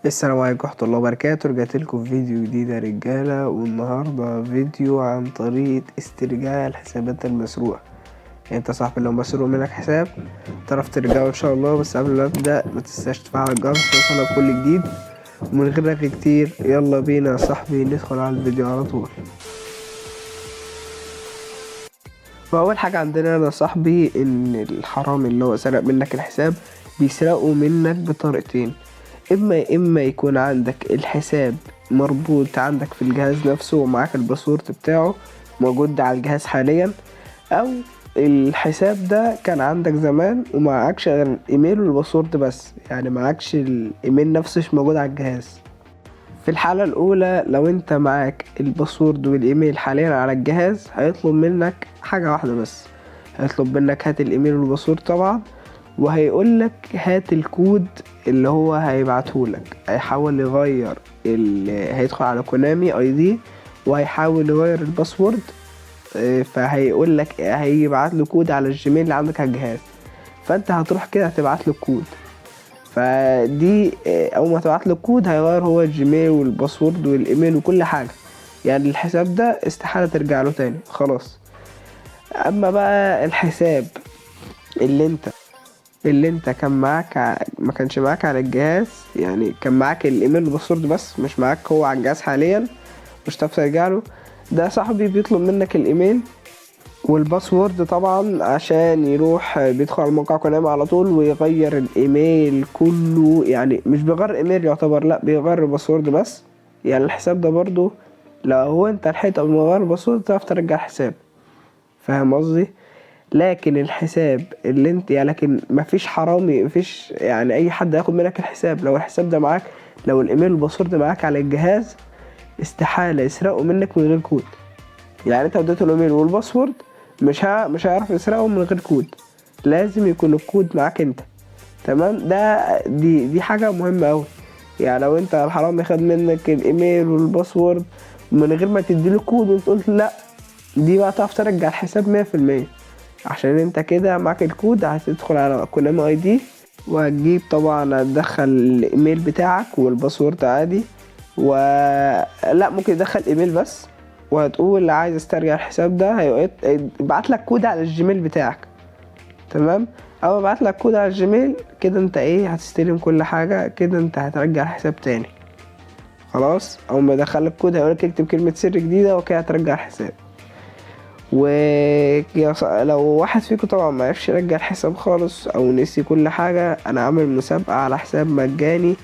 السلام عليكم ورحمة الله وبركاته. رجعت لكم في فيديو جديد يا رجالة، والنهاردة فيديو عن طريقة استرجاع الحسابات المسروقة. يعني انت صاحبي لو مسروق منك حساب تعرف ترجعه ان شاء الله. بس قبل ما ابدأ ما تنساش تفعل الجرس يوصلك كل جديد. ومن غير رغي كتير يلا بينا يا صاحبي ندخل على الفيديو على طول. فأول حاجة عندنا يا صاحبي ان الحرامي اللي هو سرق منك الحساب بيسرقوا منك بطريقتين. اما يكون عندك الحساب مربوط عندك في الجهاز نفسه ومعاك الباسورد بتاعه موجود على الجهاز حاليا، او الحساب ده كان عندك زمان ومعكش غير الايميل والباسورد بس، يعني معكش الايميل نفسه مش موجود على الجهاز. في الحالة الاولى لو انت معاك الباسورد والايميل حاليا على الجهاز هيطلب منك حاجة واحدة بس، هيطلب منك هات الايميل والباسورد طبعا، وهيقولك هات الكود اللي هو هيبعتهولك. هيحاول يغير هيدخل على كونامي اي دي وهيحاول يغير الباسورد، فهيقولك هيبعت له كود على الجيميل اللي عندك على الجهاز. فانت هتروح كده هتبعت له الكود، فدي اول ما تبعت له الكود هيغير هو الجيميل والباسورد والايميل وكل حاجه، يعني الحساب ده استحاله ترجع له تاني خلاص. اما بقى الحساب اللي انت كان معاك ما كانش معاك على الجهاز، يعني كان معاك الايميل والباسورد بس مش معاك هو على الجهاز حاليا، مش هتعرف ترجع له. ده صاحبي بيطلب منك الايميل والباسورد طبعا عشان يروح بيدخل على موقع كونامي على طول ويغير الايميل كله، يعني مش بيغير ايميل يعتبر، لا بيغير الباسورد بس. يعني الحساب ده برضو لو هو انت لحقت قبل ما تغير الباسورد تعرف ترجع الحساب، فاهم قصدي؟ لكن الحساب اللي انت يعني لكن مفيش حرامي، مفيش يعني اي حد هياخد منك الحساب لو الحساب ده معاك، لو الايميل والباسورد معاك على الجهاز استحالة يسرقوا منك من غير كود. يعني انت اديته الايميل والباسورد مش هيعرف يسرقه من غير كود، لازم يكون الكود معاك انت. تمام؟ دي حاجة مهمة اوي. يعني لو انت الحرامي خد منك الايميل والباسورد من غير ما تديله كود وانت قلت لا، دي بقى تعرف ترجع الحساب 100%، عشان انت كده معاك الكود. هتدخل على كونامي اي دي وهتجيب طبعا هتدخل الايميل بتاعك والباسورد عادي، لا ممكن تدخل ايميل بس، وهتقول عايز استرجع الحساب ده هيبعت لك كود على الجيميل بتاعك. تمام؟ اول ما بعت لك كود على الجيميل كده انت هتستلم كل حاجه، كده انت هترجع الحساب تاني خلاص. اول ما يدخل لك كود هيقولك اكتب كلمه سر جديده وكده هترجع الحساب. ولو واحد فيكم طبعا ما عرفش يرجع الحساب خالص او نسي كل حاجه، انا عامل مسابقه على حساب مجاني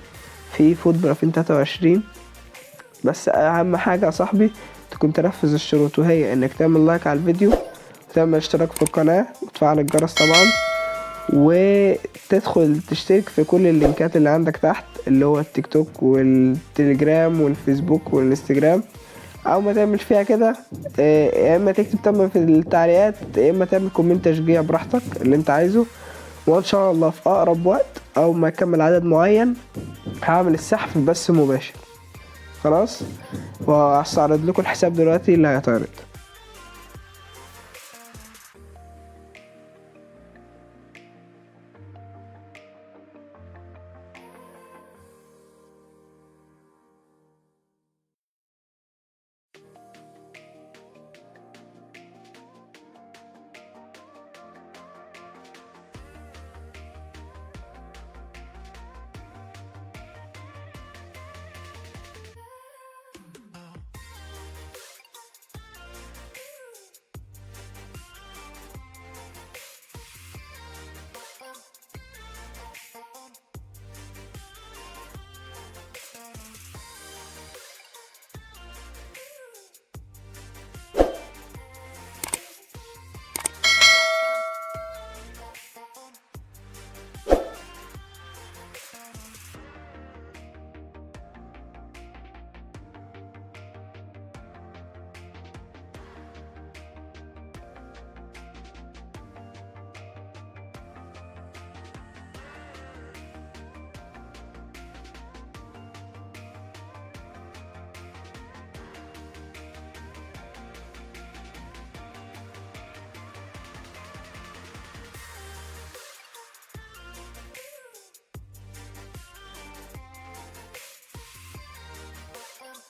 في فوتبول 2023. بس اهم حاجه يا صاحبي تكون تنفذ الشروط، وهي انك تعمل لايك على الفيديو وتعمل اشتراك في القناه وتفعل الجرس طبعا، وتدخل تشترك في كل اللينكات اللي عندك تحت، اللي هو التيك توك والتليجرام والفيسبوك والانستجرام. او ما تعمل فيها كده يا اما تكتب تم في التعليقات، يا اما تعمل كومنت تشجيع براحتك اللي انت عايزه. وان شاء الله في اقرب وقت او ما اكمل عدد معين هعمل السحب بس مباشر خلاص. وهستعرض لكم الحساب دلوقتي اللي هيتعرض.